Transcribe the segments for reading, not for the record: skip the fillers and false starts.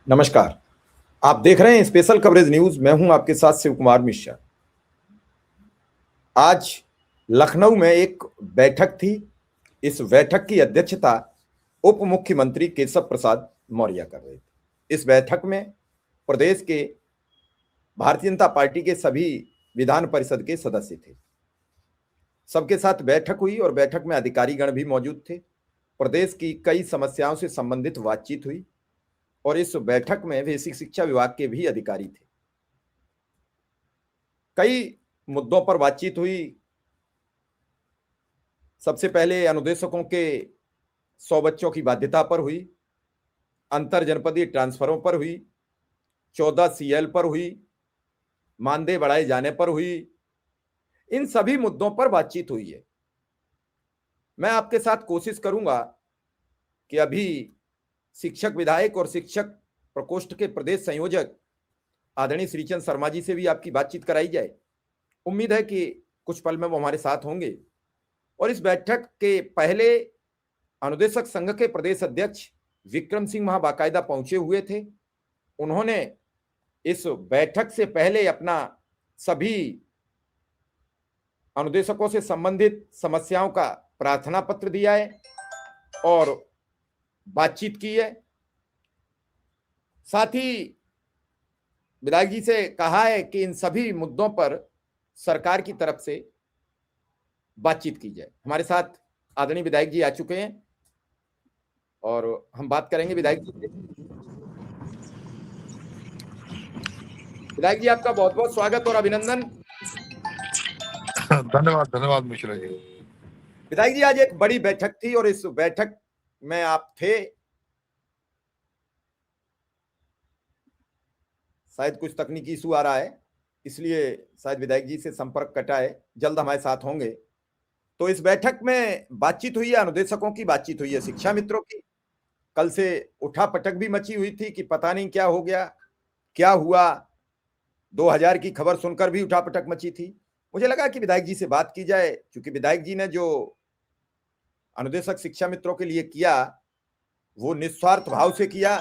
नमस्कार। आप देख रहे हैं स्पेशल कवरेज न्यूज। मैं हूं आपके साथ शिव कुमार मिश्रा। आज लखनऊ में एक बैठक थी। इस बैठक की अध्यक्षता उप मुख्यमंत्री केशव प्रसाद मौर्य कर रहे थे। इस बैठक में प्रदेश के भारतीय जनता पार्टी के सभी विधान परिषद के सदस्य थे। सबके साथ बैठक हुई और बैठक में अधिकारीगण भी मौजूद थे। प्रदेश की कई समस्याओं से संबंधित बातचीत हुई और इस बैठक में बेसिक शिक्षा विभाग के भी अधिकारी थे। कई मुद्दों पर बातचीत हुई। सबसे पहले अनुदेशकों के 100 बच्चों की बाध्यता पर हुई, अंतर जनपदीय ट्रांसफरों पर हुई, 14 सीएल पर हुई, मानदेय बढ़ाए जाने पर हुई। इन सभी मुद्दों पर बातचीत हुई है। मैं आपके साथ कोशिश करूंगा कि अभी शिक्षक विधायक और शिक्षक प्रकोष्ठ के प्रदेश संयोजक आदरणीय श्रीचंद शर्मा जी से भी आपकी बातचीत कराई जाए। उम्मीद है कि कुछ पल में वो हमारे साथ होंगे। और इस बैठक के पहले अनुदेशक संघ के प्रदेश अध्यक्ष विक्रम सिंह वहां बाकायदा पहुंचे हुए थे। उन्होंने इस बैठक से पहले अपना सभी अनुदेशकों से संबंधित समस्याओं का प्रार्थना पत्र दिया है और बातचीत की है। साथ ही विधायक जी से कहा है कि इन सभी मुद्दों पर सरकार की तरफ से बातचीत की जाए। हमारे साथ आदरणीय विधायक जी आ चुके हैं और हम बात करेंगे विधायक जी से। विधायक जी, आपका बहुत बहुत स्वागत और अभिनंदन। धन्यवाद धन्यवाद मिश्रा जी। विधायक जी, आज एक बड़ी बैठक थी और इस बैठक में आप थे। शायद कुछ तकनीकी इशू आ रहा है, इसलिए शायद विधायक जी से संपर्क कटा है। जल्द हमारे साथ होंगे। तो इस बैठक में बातचीत हुई है, अनुदेशकों की बातचीत हुई है, शिक्षा मित्रों की। कल से उठापटक भी मची हुई थी कि पता नहीं क्या हो गया, क्या हुआ। 2000 की खबर सुनकर भी उठापटक मची थी। मुझे लगा कि विधायक जी से बात की जाए, क्योंकि विधायक जी ने जो अनुदेशक शिक्षा मित्रों के लिए किया वो निस्वार्थ भाव से किया।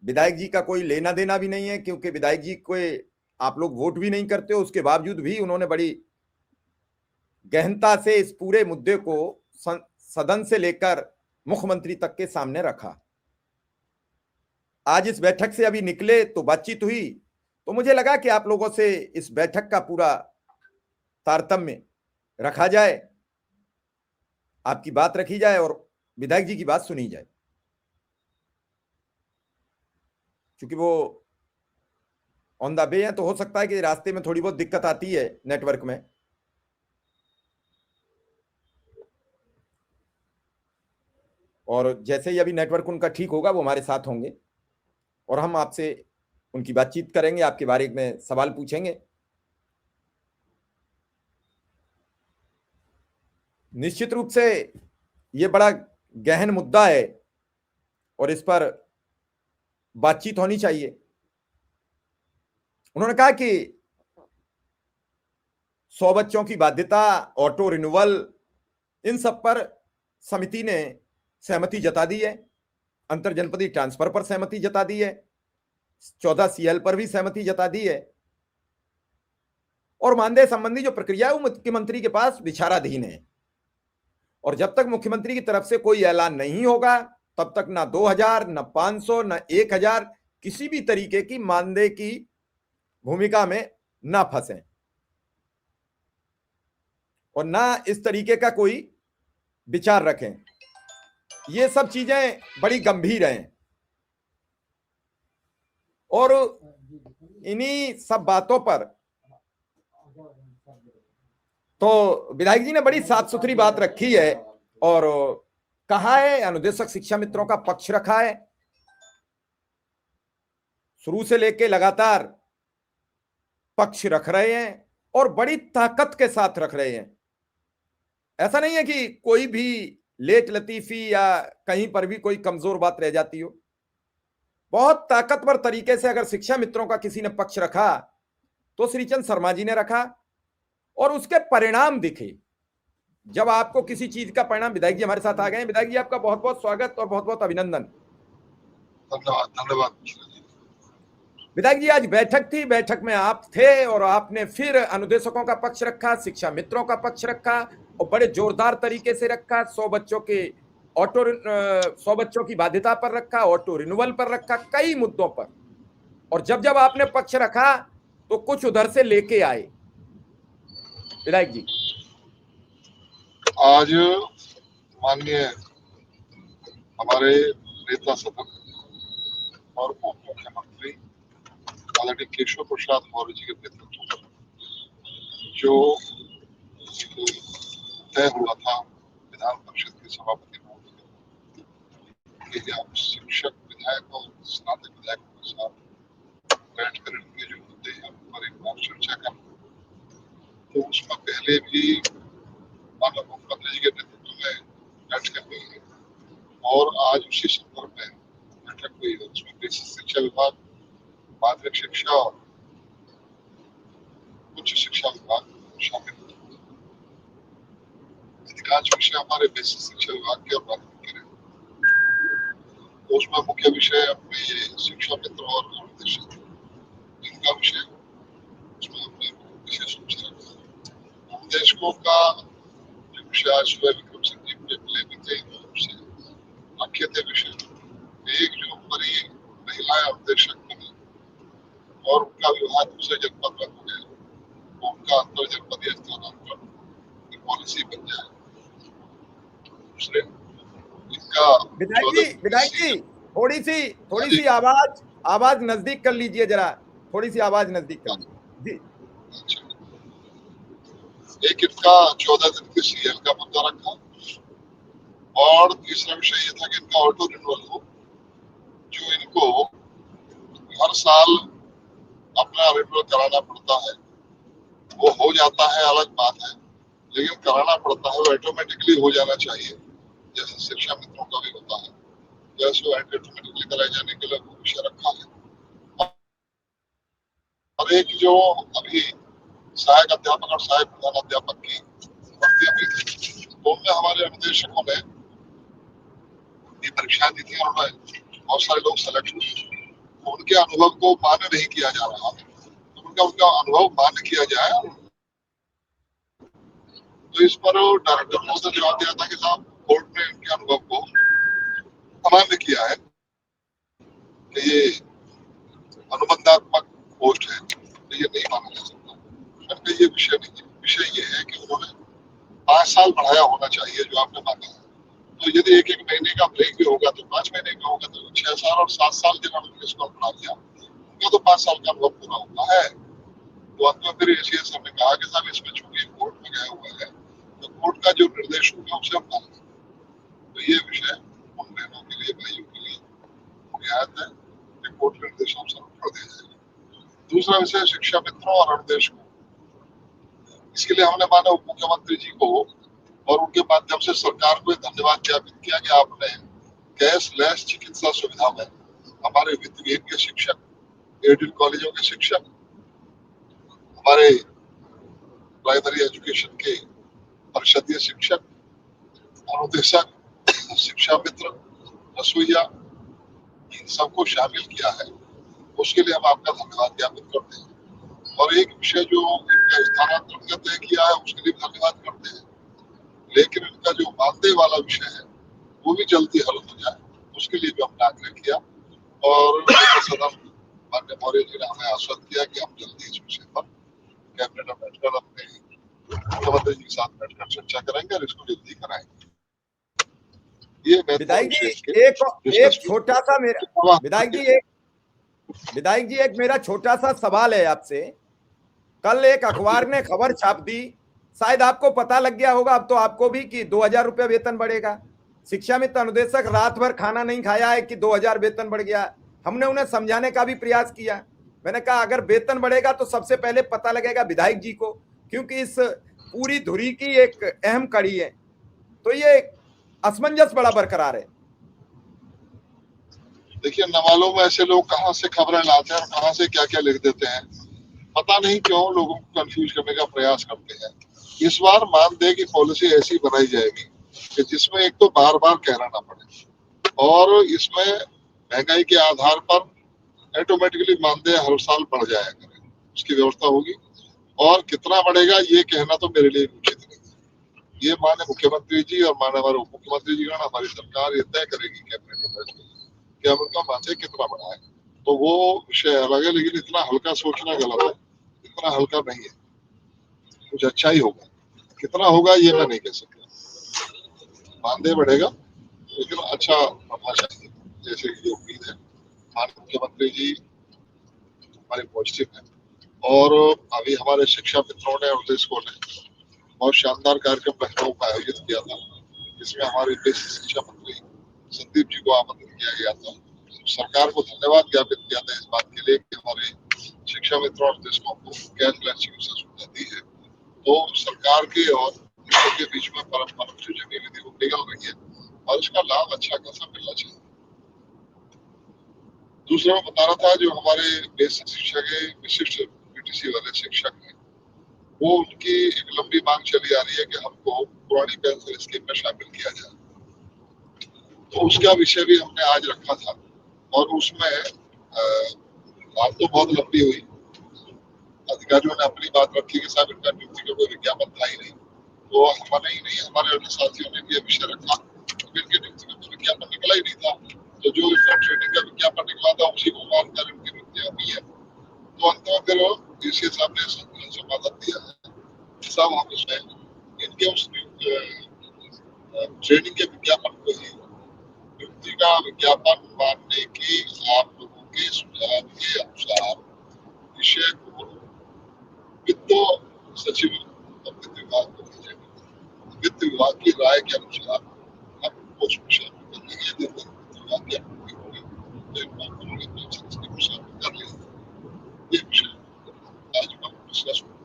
विधायक जी का कोई लेना देना भी नहीं है, क्योंकि विधायक जी को आप लोग वोट भी नहीं करते हो। उसके बावजूद भी उन्होंने बड़ी गहनता से इस पूरे मुद्दे को सदन से लेकर मुख्यमंत्री तक के सामने रखा। आज इस बैठक से अभी निकले तो बातचीत हुई, तो मुझे लगा कि आप लोगों से इस बैठक का पूरा तारतम्य रखा जाए, आपकी बात रखी जाए और विधायक जी की बात सुनी जाए। क्योंकि वो ऑन द वे है, तो हो सकता है कि रास्ते में थोड़ी बहुत दिक्कत आती है नेटवर्क में। और जैसे ही अभी नेटवर्क उनका ठीक होगा वो हमारे साथ होंगे और हम आपसे उनकी बातचीत करेंगे, आपके बारे में सवाल पूछेंगे। निश्चित रूप से ये बड़ा गहन मुद्दा है और इस पर बातचीत होनी चाहिए। उन्होंने कहा कि 100 बच्चों की बाध्यता, ऑटो रिन्यूअल, इन सब पर समिति ने सहमति जता दी है। अंतर जनपदीय ट्रांसफर पर सहमति जता दी है, 14 सीएल पर भी सहमति जता दी है और मानदेय संबंधी जो प्रक्रिया है वो मुख्यमंत्री के पास विचाराधीन है। और जब तक मुख्यमंत्री की तरफ से कोई ऐलान नहीं होगा तब तक ना 2000, ना 500, ना 1000 किसी भी तरीके की मानदेय की भूमिका में ना फंसे और ना इस तरीके का कोई विचार रखें। ये सब चीजें बड़ी गंभीर हैं और इन्हीं सब बातों पर तो विधायक जी ने बड़ी साफ सुथरी बात रखी है और कहा है, अनुदेशक शिक्षा मित्रों का पक्ष रखा है। शुरू से लेकर लगातार पक्ष रख रहे हैं और बड़ी ताकत के साथ रख रहे हैं। ऐसा नहीं है कि कोई भी लेट लतीफी या कहीं पर भी कोई कमजोर बात रह जाती हो। बहुत ताकतवर तरीके से अगर शिक्षा मित्रों का किसी ने पक्ष रखा तो श्रीचंद शर्मा जी ने रखा और उसके परिणाम दिखे। जब आपको किसी चीज का परिणाम, विधायक जी हमारे साथ आ गए हैं। विधायक जी, आपका बहुत बहुत स्वागत और बहुत बहुत अभिनंदन। धन्यवाद धन्यवाद। विधायक जी, आज बैठक थी, बैठक में आप थे और आपने फिर अनुदेशकों का पक्ष रखा, शिक्षा मित्रों का पक्ष रखा और बड़े जोरदार तरीके से रखा। 100 बच्चों की बाध्यता पर रखा, ऑटो रिन्यूअल पर रखा, कई मुद्दों पर। और जब जब आपने पक्ष रखा तो कुछ उधर से लेके आए। विधायक जी, आज माननीय हमारे नेता सदन और उप मुख्यमंत्री आदरणीय केशव प्रसाद मौर्य जी के नेतृत्व में जो तय हुआ था विधान परिषद के सभापति महोदय कि आप शिक्षक विधायक और स्नातक विधायकों के साथ बैठकर इनके जो मुद्दे हैं उन पर एक बार चर्चा कर, तो उसमें पहले भी माननीय मुख्यमंत्री जी के नेतृत्व में बैठक हुई है और आज उसी संदर्भ में बैठक हुई है। उसमें बेसिक शिक्षा विभाग, माध्यमिक शिक्षा और उच्च शिक्षा विभाग शामिल है। अधिकांश विषय हमारे बेसिक शिक्षा विभाग के और माध्यमिक के रहे, तो उसमें मुख्य विषय अपने ये शिक्षा मित्र और अनुदेशक इनका विषय, उसमें हमने विशेष रूप से रखा। अनुदेशकों का जो विषय आज सुबह विक्रम सिंह जी मुझे मिले भी थे, उससे रखे थे विषय। एक जो हमारी महिलाएं अनुदेशक बनी और उनका विवाह दूसरे जनपद में हो गया, तो उनका अंतर जनपदीय स्थानांतरण की पॉलिसी बन जाए। दूसरे इनका विधायक जी थोड़ी सी आवाज नजदीक कर लीजिए, जरा थोड़ी सी आवाज नजदीक कर लीजिए जी। अच्छा, एक इनका 14 दिन के सीएल का मुद्दा रखा और तीसरा विषय ये था कि इनका ऑटो रिन्यूअल हो, जो इनको हर साल अपना रिन्यूअल कराना पड़ता है। वो हो जाता है अलग बात है, लेकिन कराना पड़ता है, वो ऑटोमेटिकली हो जाना चाहिए, जैसे शिक्षा मित्रों का भी होता है, जैसे वो ऑटोमेटिकली कराए जाने के लिए वो विषय रखा है। और एक जो अभी सहायक अध्यापक और सहायक प्रधान अध्यापक की भर्तियां हुई थी, तो उनमें हमारे अनुदेशकों ने ये परीक्षाएं दी थी और बहुत सारे लोग सेलेक्ट हुए, उनके अनुभव को मान्य नहीं किया जा रहा, तो उनका अनुभव मान्य किया जाए। तो इस पर डायरेक्टर महोदय ने जवाब दिया था कि साहब कोर्ट ने इनके अनुभव को अमान्य किया है कि ये अनुबंधात्मक पोस्ट है, तो ये नहीं माना जा सकता। ये विषय नहीं है, विषय ये है कि उन्होंने 5 साल बढ़ाया होना चाहिए जो आपने मांगा है। तो यदि एक महीने का ब्रेक भी होगा तो 5 महीने का होगा, तो 6 साल और 7 साल जिन्होंने इसको बढ़ा दिया, उनका तो 5 साल का अनुभव पूरा हुआ है। तो अंत में फिर एसीएस ने कहा कि साहब इसमें चूंकि कोर्ट में गया हुआ है, तो कोर्ट का जो निर्देश होगा उसे हम मानेंगे। तो ये विषय उन बहनों के लिए, भाइयों के लिए रियायत है कि कोर्ट के निर्देशानुसार कर दिया जाएगा। दूसरा विषय शिक्षा मित्रों और अनुदेशकों, इसके लिए हमने माननीय उप मुख्यमंत्री जी को और उनके माध्यम से सरकार को धन्यवाद ज्ञापित किया कि आपने कैशलेस चिकित्सा सुविधा में हमारे वित्तविहीन के शिक्षक, एडेड कॉलेजों के शिक्षक, हमारे प्राइमरी एजुकेशन के परिषदीय शिक्षक, अनुदेशक, शिक्षा मित्र, रसोईया, इन सबको शामिल किया है। उसके लिए हम आपका धन्यवाद ज्ञापित करते हैं। और एक विषय जो इनका स्थानांतरण का तय किया है उसके लिए धन्यवाद करते हैं, लेकिन इनका जो मानदेय वाला विषय है वो भी जल्दी हल हो जाए, उसके लिए भी हमने आग्रह किया। और सदन माननीय मौर्य जी ने हमें आश्वस्त किया कि हम जल्दी इस विषय पर कैबिनेट में बैठकर अपने मुख्यमंत्री जी के साथ बैठकर चर्चा करेंगे और इसको जल्दी कराएंगे। ये विधायक जी एक छोटा सा मेरा विधायक जी एक मेरा छोटा सा सवाल है आपसे। कल एक अखबार ने खबर छाप दी, शायद आपको पता लग गया होगा अब तो आपको भी, कि 2000 रुपये वेतन बढ़ेगा। शिक्षा मित्र अनुदेशक रात भर खाना नहीं खाया है कि 2000 वेतन बढ़ गया। हमने उन्हें समझाने का भी प्रयास किया। मैंने कहा अगर वेतन बढ़ेगा तो सबसे पहले पता लगेगा विधायक जी को, क्योंकि इस पूरी धुरी की एक अहम कड़ी है। तो ये असमंजस बड़ा बरकरार है। देखिए, नवालों में ऐसे लोग कहां से खबरें लाते हैं और कहां से क्या क्या लिख देते हैं, पता नहीं क्यों लोगों को कंफ्यूज करने का प्रयास करते हैं। इस बार मानदेय की पॉलिसी ऐसी बनाई जाएगी कि जिसमें एक तो बार बार कहना ना पड़े, और इसमें महंगाई के आधार पर ऑटोमेटिकली मानदेय हर साल बढ़ जाया करे, उसकी व्यवस्था होगी। और कितना बढ़ेगा ये कहना तो मेरे लिए उचित नहीं है। ये माननीय मुख्यमंत्री जी और माननीय हमारे उप मुख्यमंत्री जी गण, हमारी सरकार ये तय करेगी कैबिनेट में बैठ के कि हम उनका मानदेय कितना बढ़ाए, तो वो विषय अलग है। लेकिन इतना हल्का सोचना गलत है, इतना हल्का नहीं है, कुछ अच्छा ही होगा। कितना होगा ये मैं नहीं कह सकता। मानदेय बढ़ेगा लेकिन अच्छा बढ़ना चाहिए, जैसे कि उम्मीद है। माननीय मुख्यमंत्री जी हमारे पॉजिटिव है। और अभी हमारे शिक्षा मित्रों ने और देश को ने बहुत शानदार कार्यक्रम लखनऊ में आयोजित किया था, जिसमें हमारे देश शिक्षा मंत्री संदीप जी को आमंत्रित किया गया था। सरकार को धन्यवाद ज्ञापित किया था इस बात के लिए कि हमारे शिक्षा मित्रों और देश को कैशलेस चिकित्सा सुविधा दी है। तो सरकार के और के बीच में परस्पर जो जमीन थी वो निकल रही है और इसका लाभ अच्छा खासा मिलना चाहिए। दूसरा मैं बता रहा था, जो हमारे बेसिक शिक्षा के विशिष्ट पीटीसी वाले शिक्षक हैं, वो उनकी एक लंबी मांग चली आ रही है कि हमको पुरानी पेंशन स्कीम में शामिल किया जाए। तो उसका विषय भी हमने आज रखा था और उसमें बात तो बहुत लंबी हुई। अधिकारियों ने अपनी बात रखी कि साहब इनका नियुक्ति का कोई विज्ञापन था ही नहीं, तो हमारे ही नहीं हमारे अन्य साथियों ने भी यह विषय रखा कि इनकी नियुक्ति का कोई विज्ञापन निकला ही नहीं था। तो जो इसका ट्रेनिंग का विज्ञापन निकला था उसी को मानकर इनकी नियुक्ति हुई है। तो अंत में फिर डीसी साहब ने समाधान दिया है, साहब हम इसमें इनके उस ट्रेनिंग के विज्ञापन को ही नियुक्ति का विज्ञापन मानने की आप लोगों के सुझाव के अनुसार विषय को वित्त सचिव और वित्त विभाग को भेजेंगे। वित्त विभाग की राय के अनुसार हम कुछ विषय कर लेंगे। वित्त विभाग की अनुमति होगी तो उन्होंने पेंशन स्कीम शामिल कर लेंगे। ये विषय आज हम डिस्कस होगा।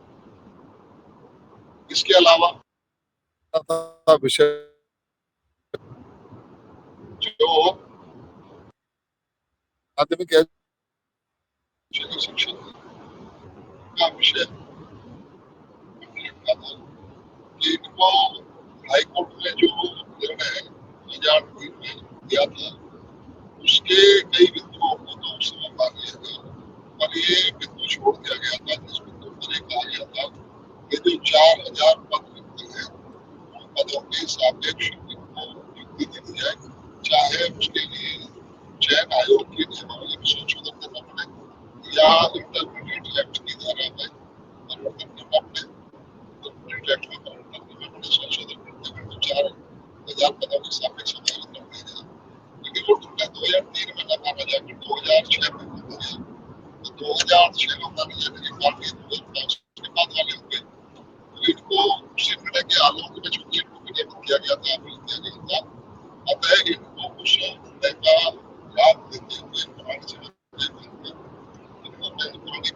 इसके अलावा विषय जो माध्यमिक शिक्षा का विषय रखा था कि इनको हाईकोर्ट ने जो निर्णय 2003 में दिया था उसके कई बिंदुओं को तो उस समय मान लिया गया और ये बिंदु छोड़ दिया गया था जिस बिंदु पर ये कहा गया था कि जो 4000 पद रिक्त हैं उन पदों के सापेक्ष इनको नियुक्ति दी जाए, चाहे उसके लिए चयन आयोग के नियमावली में संशोधन करना पड़े या इंटरमीडिएट एक्ट की धारा में परिवर्तन करना पड़े। इंटरमीडिएट एक्ट में परिवर्तन करना पड़े, संशोधन करते हुए तो 4000 पदों के सापेक्ष निर्धारित कर दिया जाए। लेकिन वो तुमने 2003 में न माना जाकर 2006 में माना गया। तो 2006 में माना जाने के बाद 2005 के बाद वाले होंगे तो इनको उस निर्णय के आलोक में चूंकि इनको विज्ञापन किया गया था, अपील किया गया था, अतः इनको उस निर्णय का लाभ देते हुए पुरानी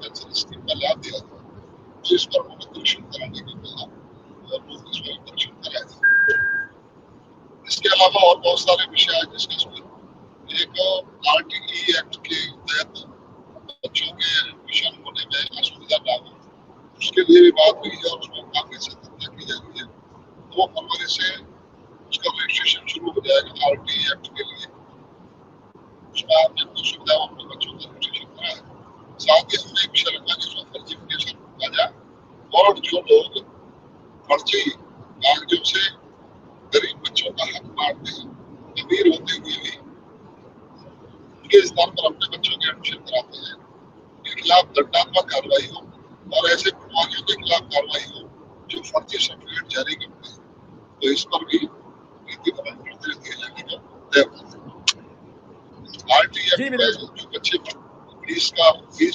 पेंशन स्कीम का लाभ दिया था, जिस पर उन्होंने परीक्षण कराने को कहा और लोग इस पर परीक्षण कराए। इसके अलावा और बहुत सारे विषय हैं डिस्कस हुए। एक आरटीई एक्ट के तहत बच्चों के एडमिशन होने में असुविधा ना हो उसके लिए भी बात हुई है और उसमें काफी सतर्कता की जा रही है। 2 फरवरी से उसका रजिस्ट्रेशन शुरू हो जाएगा आरटीई एक्ट के लिए। उसमें आपने कुछ सुविधाओं अपने बच्चों का रजिस्ट्रेशन कराया है। साथ ही हमने विषय रखा जिसमें फर्जिफिकेशन रोका जाए और जो लोग फर्जी कागजों से गरीब बच्चों का हक मारते हैं, अमीर होते हुए भी उनके स्थान पर अपने बच्चों के एडमिशन कराते हैं, के खिलाफ दंडात्मक कार्रवाई हो और ऐसे प्रभावियों के खिलाफ कार्रवाई हो जो फर्जी सर्टिफिकेट जारी करते हैं। तो इस पर भी नीति बदल निर्देश दिए जाने का तय हुआ। आरटीएफ में जो बच्चे फीस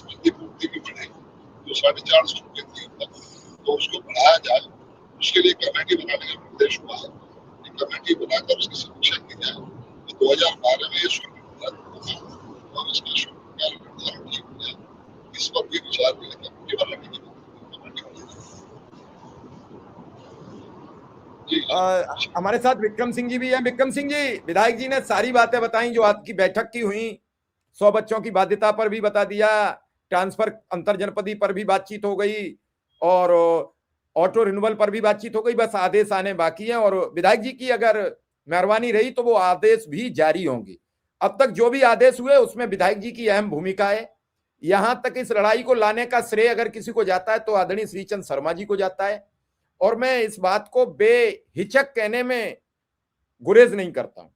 प्रतिपूर्ति भी बढ़े जो 450 रुपये थी तक, तो उसको बढ़ाया जाए, उसके लिए कमेटी बनाने का निर्देश हुआ है। कमेटी बनाकर उसकी समीक्षा की जाए। तो 2012 में ये शुरू हुआ और इसका शुरू निर्धारण ठीक हो जाए, इस पर भी विचार के लिए कमेटी बनाने की हमारे साथ विक्रम सिंह जी भी हैं। विक्रम सिंह जी, विधायक जी ने सारी बातें बताई जो आपकी बैठक की हुई। 100 बच्चों की बाध्यता पर भी बता दिया, ट्रांसफर अंतर जनपदी पर भी बातचीत हो गई और ऑटो रिन्यूअल पर भी बातचीत हो गई। बस आदेश आने बाकी हैं और विधायक जी की अगर मेहरबानी रही तो वो आदेश भी जारी होंगे। अब तक जो भी आदेश हुए उसमें विधायक जी की अहम भूमिका है। यहां तक इस लड़ाई को लाने का श्रेय अगर किसी को जाता है तो आदरणीय श्रीचंद शर्मा जी को जाता है, और मैं इस बात को बेहिचक कहने में गुरेज नहीं करता हूं।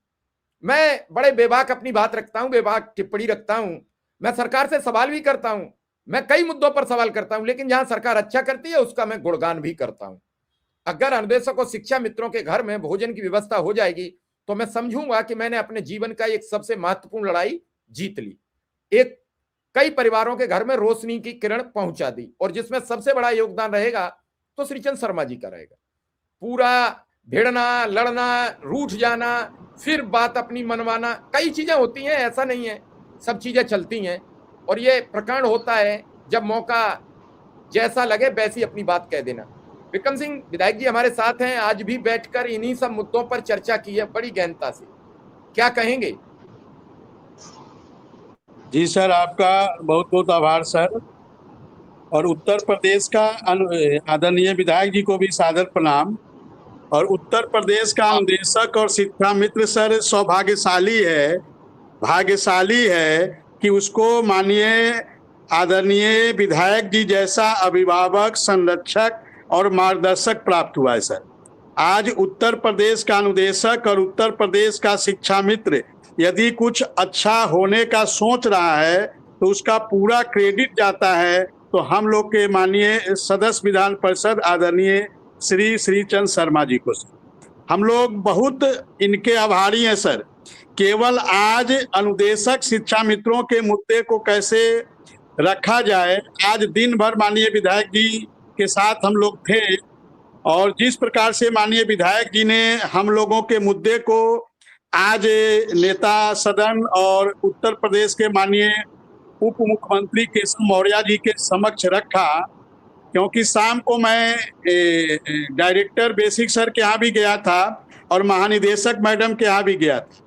मैं बड़े बेबाक अपनी बात रखता हूं, बेबाक टिप्पणी रखता हूं, मैं सरकार से सवाल भी करता हूं, मैं कई मुद्दों पर सवाल करता हूं, लेकिन जहां सरकार अच्छा करती है उसका मैं गुणगान भी करता हूं। अगर अनुदेशक और शिक्षा मित्रों के घर में भोजन की व्यवस्था हो जाएगी तो मैं समझूंगा कि मैंने अपने जीवन का एक सबसे महत्वपूर्ण लड़ाई जीत ली, एक कई परिवारों के घर में रोशनी की किरण पहुंचा दी, और जिसमें सबसे बड़ा योगदान रहेगा तो श्रीचंद शर्मा जी का रहेगा। पूरा भिड़ना, लड़ना, रूठ जाना, फिर बात अपनी मनवाना, कई चीजें होती हैं, ऐसा नहीं है, सब चीजें चलती हैं, और ये प्रकरण होता है जब मौका जैसा लगे वैसी अपनी बात कह देना। विक्रम सिंह विधायक जी हमारे साथ हैं, आज भी बैठकर इन्हीं सब मुद्दों पर चर्चा की है बड़ी गहनता से, क्या कहेंगे? जी सर, आपका बहुत बहुत आभार सर, और उत्तर प्रदेश का आदरणीय विधायक जी को भी सादर प्रणाम। और उत्तर प्रदेश का अनुदेशक और शिक्षा मित्र सर भाग्यशाली है कि उसको माननीय आदरणीय विधायक जी जैसा अभिभावक, संरक्षक और मार्गदर्शक प्राप्त हुआ है सर। आज उत्तर प्रदेश का अनुदेशक और उत्तर प्रदेश का शिक्षा मित्र यदि कुछ अच्छा होने का सोच रहा है तो उसका पूरा क्रेडिट जाता है तो हम लोग के माननीय सदस्य विधान परिषद आदरणीय श्री श्रीचंद शर्मा जी को। हम लोग बहुत इनके आभारी हैं सर। केवल आज अनुदेशक शिक्षा मित्रों के मुद्दे को कैसे रखा जाए, आज दिन भर माननीय विधायक जी के साथ हम लोग थे, और जिस प्रकार से माननीय विधायक जी ने हम लोगों के मुद्दे को आज नेता सदन और उत्तर प्रदेश के माननीय उप मुख्यमंत्री केशव मौर्य जी के समक्ष रखा, क्योंकि शाम को मैं डायरेक्टर बेसिक सर के यहाँ भी गया था और महानिदेशक मैडम के यहाँ भी गया था,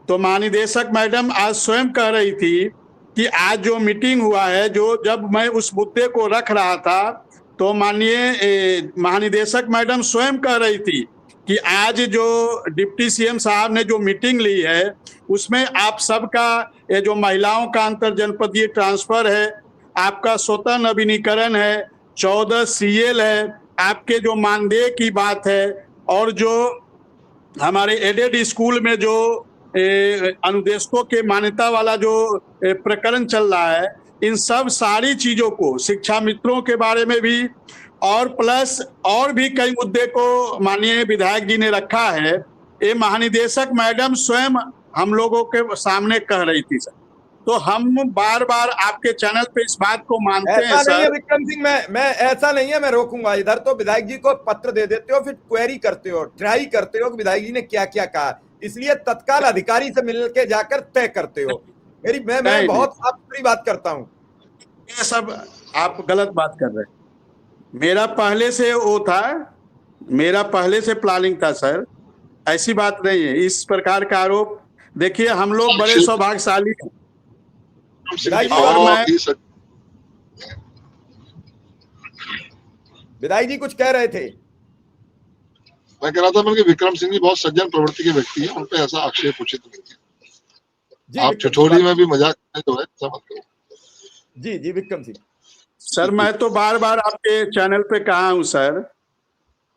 तो महानिदेशक मैडम आज स्वयं कह रही थी कि आज जो मीटिंग हुआ है, जो जब मैं उस मुद्दे को रख रहा था तो माननीय महानिदेशक मैडम स्वयं कह रही थी कि आज जो डिप्टी सीएम साहब ने जो मीटिंग ली है उसमें आप सबका ये जो महिलाओं का अंतर जनपदीय ट्रांसफर है, आपका स्वतः नवीनीकरण है, 14 सीएल है, आपके जो मानदेय की बात है, और जो हमारे एडेड स्कूल में जो अनुदेशकों के मान्यता वाला जो प्रकरण चल रहा है, इन सब सारी चीजों को शिक्षा मित्रों के बारे में भी और प्लस और भी कई मुद्दे को माननीय विधायक जी ने रखा है। ये महानिदेशक मैडम स्वयं हम लोगों के सामने कह रही थी सर। तो हम बार बार आपके चैनल पे इस बात को मानते हैं सर। नहीं है विक्रम सिंह, मैं ऐसा नहीं है, मैं रोकूंगा। इधर तो विधायक जी को पत्र दे देते हो, फिर क्वेरी करते हो, ट्राई करते हो कि विधायक जी ने क्या क्या कहा, इसलिए तत्काल अधिकारी से मिल के जाकर तय करते हो। मैं बहुत साफ सुथरी बात करता हूँ। ये सब आप गलत बात कर रहे हैं। मेरा पहले से वो था, मेरा पहले से प्लानिंग था सर, ऐसी बात नहीं है। इस प्रकार का आरोप देखिए, हम लोग बड़े सौभाग्यशाली हैं। विधायक जी कुछ कह रहे थे। मैं कह रहा था कि विक्रम सिंह जी बहुत सज्जन प्रवृत्ति के व्यक्ति हैं, उन पे ऐसा आक्षेप उचित नहीं है। आप ठिठोली में भी मजाक तो है, समझ लो। जी विक्रम सिंह सर, मैं तो बार बार आपके चैनल पे कहा हूं सर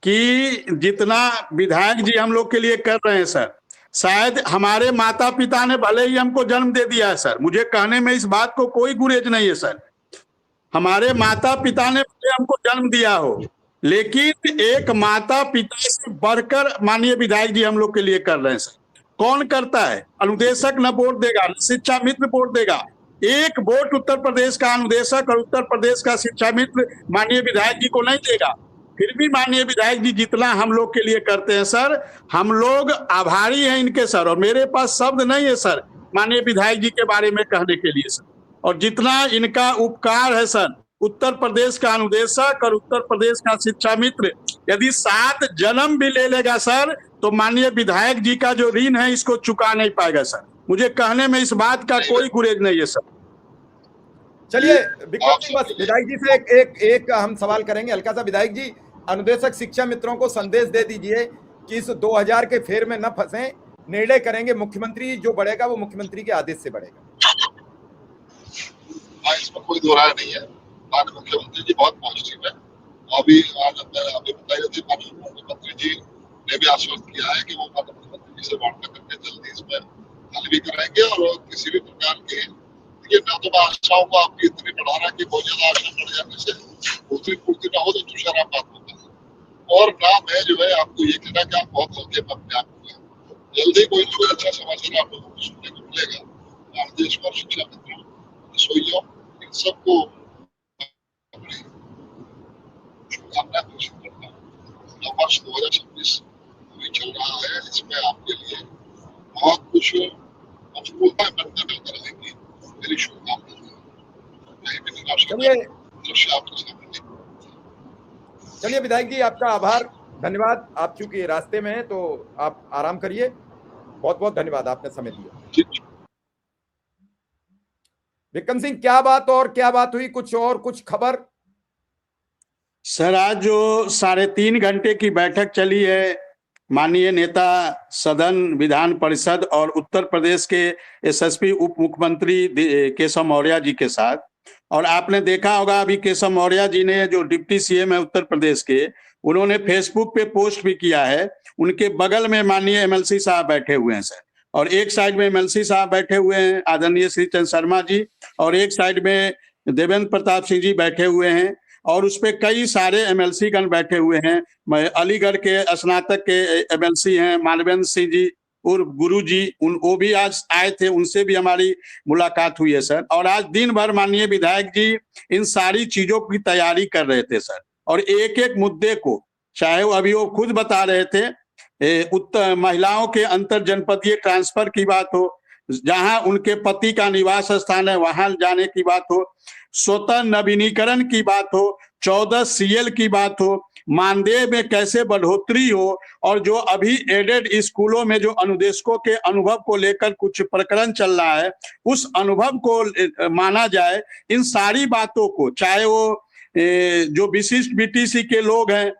कि जितना विधायक जी हम लोग के लिए कर रहे हैं सर, शायद हमारे माता पिता ने भले ही हमको जन्म दे दिया है सर, मुझे कहने में इस बात को कोई गुरेज नहीं है सर। हमारे माता पिता ने भले हमको जन्म दिया हो, लेकिन एक माता पिता से बढ़कर माननीय विधायक जी हम लोग के लिए कर रहे हैं सर। कौन करता है? अनुदेशक न वोट देगा, न शिक्षा मित्र वोट देगा। एक वोट उत्तर प्रदेश का अनुदेशक और उत्तर प्रदेश का शिक्षा मित्र माननीय विधायक जी को नहीं देगा। फिर भी माननीय विधायक जी जितना हम लोग के लिए करते हैं सर, हम लोग आभारी हैं इनके सर, और मेरे पास शब्द नहीं है सर माननीय विधायक जी के बारे में कहने के लिए सर। और जितना इनका उपकार है सर, उत्तर प्रदेश का अनुदेशक और उत्तर प्रदेश का शिक्षा मित्र यदि 7 जन्म भी ले लेगा सर, तो माननीय विधायक जी का जो ऋण है इसको चुका नहीं पाएगा सर। मुझे कहने में इस बात का कोई गुरेज नहीं है सर। चलिए विक्रम सिंह, बस विधायक जी से एक हम सवाल करेंगे हल्का सा। विधायक जी, अनुदेशक शिक्षा मित्रों को संदेश दे दीजिए कि इस 2000 के फेर में न फंसें, निर्णय करेंगे, मुख्यमंत्री जो बढ़ेगा वो मुख्यमंत्री के आदेश से बढ़ेगा। हाँ, इसमें कोई दो राय नहीं है। माननीय मुख्यमंत्री जी बहुत पॉजिटिव है। अभी बताइए थी माननीय मुख्यमंत्री जी ने भी आश्वस्त किया है कि वो माननीय मुख्यमंत्री जी से वार्ता करके जल्दी इसमें हल भी कराएंगे और किसी भी प्रकार की देखिए ना तो मैं आशाओं को आपकी इतनी बढ़ा रहा कि बहुत ज्यादा आशा बढ़ जाने से दूसरी पूर्ति ना हो तो दूसरा बात होता है। और ना मैं जो है आपको ये कहना कि आप बहुत हल्के में अपने आप को जल्दी कोई ना कोई अच्छा समाचार आप लोगों को सुनने को मिलेगा। भारत देश और शिक्षा मित्रों रसोइयों इन सबको अपनी शुभकामनाएं घोषित करता हूँ। वर्ष 2026 अभी चल रहा है, इसमें आपके लिए बहुत कुछ मजबूत बनते रहेंगी। मेरी शुभकामनाएं कहीं भी निराशा का दृश्य आपके सामने नहीं। चलिए विधायक जी, आपका आभार, धन्यवाद। आप चूंकि रास्ते में हैं तो आप आराम करिए। बहुत बहुत धन्यवाद, आपने समय दिया। विक्रम सिंह, क्या बात हुई? कुछ खबर? सर, आज जो 3.5 घंटे की बैठक चली है माननीय नेता सदन विधान परिषद और उत्तर प्रदेश के एसएसपी उप मुख्यमंत्री केशव मौर्य जी के साथ, और आपने देखा होगा अभी केशव मौर्य जी ने जो डिप्टी सीएम है उत्तर प्रदेश के, उन्होंने फेसबुक पे पोस्ट भी किया है। उनके बगल में माननीय एमएलसी साहब बैठे हुए हैं सर, और एक साइड में एमएलसी साहब बैठे हुए हैं आदरणीय श्री चंद्र शर्मा जी, और एक साइड में देवेंद्र प्रताप सिंह जी बैठे हुए हैं, और उस पे कई सारे एमएलसी गण बैठे हुए हैं। अलीगढ़ के स्नातक के एमएलसी हैं मानवेंद्र सिंह जी और गुरु जी, वो भी आज आए थे, उनसे भी हमारी मुलाकात हुई है सर। और आज दिन भर माननीय विधायक जी इन सारी चीजों की तैयारी कर रहे थे सर, और एक एक मुद्दे को, चाहे वो अभी वो खुद बता रहे थे उत्तर महिलाओं के अंतर जनपदीय ट्रांसफर की बात हो, जहां उनके पति का निवास स्थान है वहां जाने की बात हो, स्वतः नवीनीकरण की बात हो, 14 सीएल की बात हो, मानदेय में कैसे बढ़ोतरी हो, और जो अभी एडेड स्कूलों में जो अनुदेशकों के अनुभव को लेकर कुछ प्रकरण चल रहा है, उस अनुभव को माना जाए। इन सारी बातों को, चाहे वो जो विशिष्ट बीटीसी के लोग हैं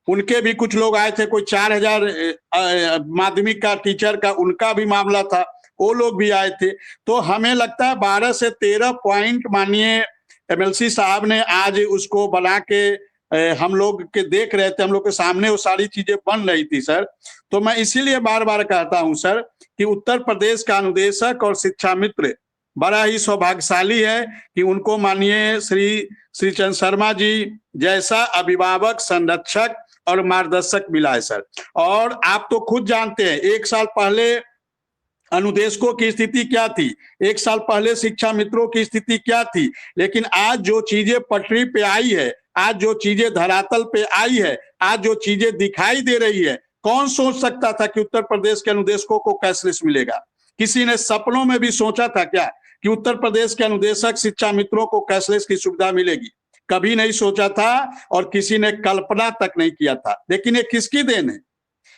उनके भी कुछ लोग आए थे, कोई 4000 माध्यमिक का टीचर का उनका भी मामला था, वो लोग भी आए थे। तो हमें लगता है 12 से 13 पॉइंट माननीय एमएलसी साहब ने आज उसको बना के हम लोग के देख रहे थे, हम लोग के सामने वो सारी चीजें बन रही थी सर। तो मैं इसीलिए बार बार कहता हूं सर कि उत्तर प्रदेश का अनुदेशक और शिक्षा मित्र बड़ा ही सौभाग्यशाली है कि उनको माननीय श्री चंद्र शर्मा जी जैसा अभिभावक, संरक्षक और मार्गदर्शक मिला है सर। और आप तो खुद जानते हैं 1 साल पहले अनुदेशकों की स्थिति क्या थी, 1 साल पहले शिक्षा मित्रों की स्थिति क्या थी, लेकिन आज जो चीजें पटरी पे आई है, आज जो चीजें धरातल पे आई है, आज जो चीजें दिखाई दे रही है, कौन सोच सकता था कि उत्तर प्रदेश के अनुदेशकों को कैशलेस मिलेगा? किसी ने सपनों में भी सोचा था क्या कि उत्तर प्रदेश के अनुदेशक शिक्षा मित्रों को कैशलेस की सुविधा मिलेगी? कभी नहीं सोचा था और किसी ने कल्पना तक नहीं किया था। लेकिन ये किसकी देन है?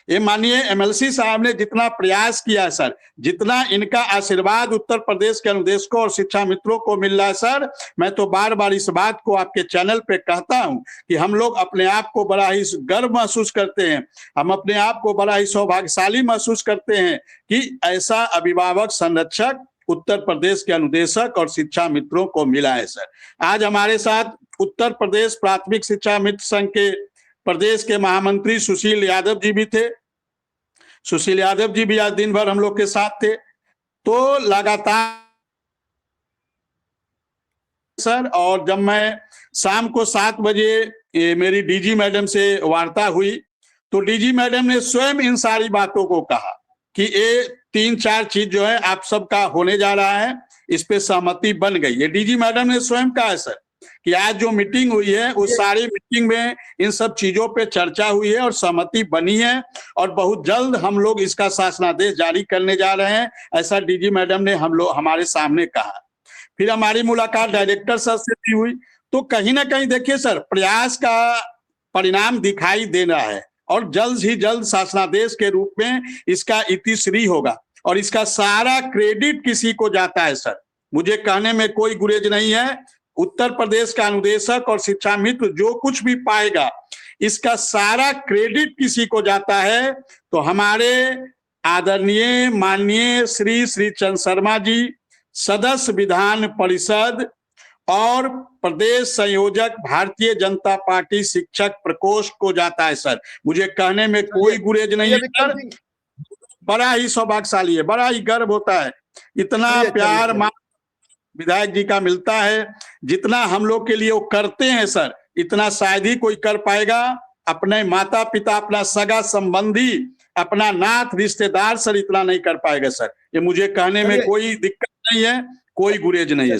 ये माननीय एमएलसी साहब ने जितना प्रयास किया सर, जितना इनका आशीर्वाद उत्तर प्रदेश के अनुदेशकों और शिक्षा मित्रों को मिल रहा है सर, मैं तो बार बार इस बात को आपके चैनल पे कहता हूं कि हम लोग अपने आप को बड़ा ही गर्व महसूस करते हैं, हम अपने आप को बड़ा ही सौभाग्यशाली महसूस करते हैं कि ऐसा अभिभावक, संरक्षक उत्तर प्रदेश के अनुदेशक और शिक्षा मित्रों को मिला है सर। आज हमारे साथ उत्तर प्रदेश प्राथमिक शिक्षा मित्र संघ के प्रदेश के महामंत्री सुशील यादव जी भी थे। सुशील यादव जी भी आज दिन भर हम लोग के साथ थे। तो लगातार सर, और जब मैं शाम को 7 बजे मेरी डीजी मैडम से वार्ता हुई तो डीजी मैडम ने स्वयं इन सारी बातों को कहा कि ये 3-4 चीज जो है आप सबका होने जा रहा है, इस पे सहमति बन गई। ये डीजी मैडम ने स्वयं कहा है सर कि आज जो मीटिंग हुई है उस सारी मीटिंग में इन सब चीजों पे चर्चा हुई है और सहमति बनी है, और बहुत जल्द हम लोग इसका शासनादेश जारी करने जा रहे हैं, ऐसा डीजी मैडम ने हमारे सामने कहा। फिर हमारी मुलाकात डायरेक्टर सर से भी हुई। तो कहीं ना कहीं देखिए सर, प्रयास का परिणाम दिखाई दे रहा है और जल्द ही जल्द शासनादेश के रूप में इसका इतिश्री होगा, और इसका सारा क्रेडिट किसी को जाता है सर, मुझे कहने में कोई गुरेज नहीं है। उत्तर प्रदेश का अनुदेशक और शिक्षा मित्र जो कुछ भी पाएगा, इसका सारा क्रेडिट किसी को जाता है, तो हमारे आदरणीय माननीय श्री चंद्र शर्मा जी, सदस्य विधान परिषद और प्रदेश संयोजक भारतीय जनता पार्टी शिक्षक प्रकोष्ठ को जाता है सर। मुझे कहने में कोई गुरेज नहीं है सर, बड़ा ही सौभाग्यशाली है, बड़ा ही गर्व होता है। इतना प्यार विधायक जी का मिलता है, जितना हम लोग के लिए वो करते हैं सर, इतना शायद ही कोई कर पाएगा। अपने माता पिता, अपना सगा संबंधी, अपना नाथ रिश्तेदार सर इतना नहीं कर पाएगा सर। ये मुझे कहने में कोई दिक्कत नहीं है, कोई गुरेज नहीं है।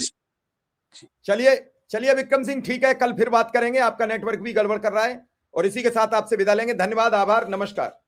चलिए विक्रम सिंह, ठीक है, कल फिर बात करेंगे। आपका नेटवर्क भी गड़बड़ कर रहा है, और इसी के साथ आपसे विदा लेंगे। धन्यवाद, आभार, नमस्कार।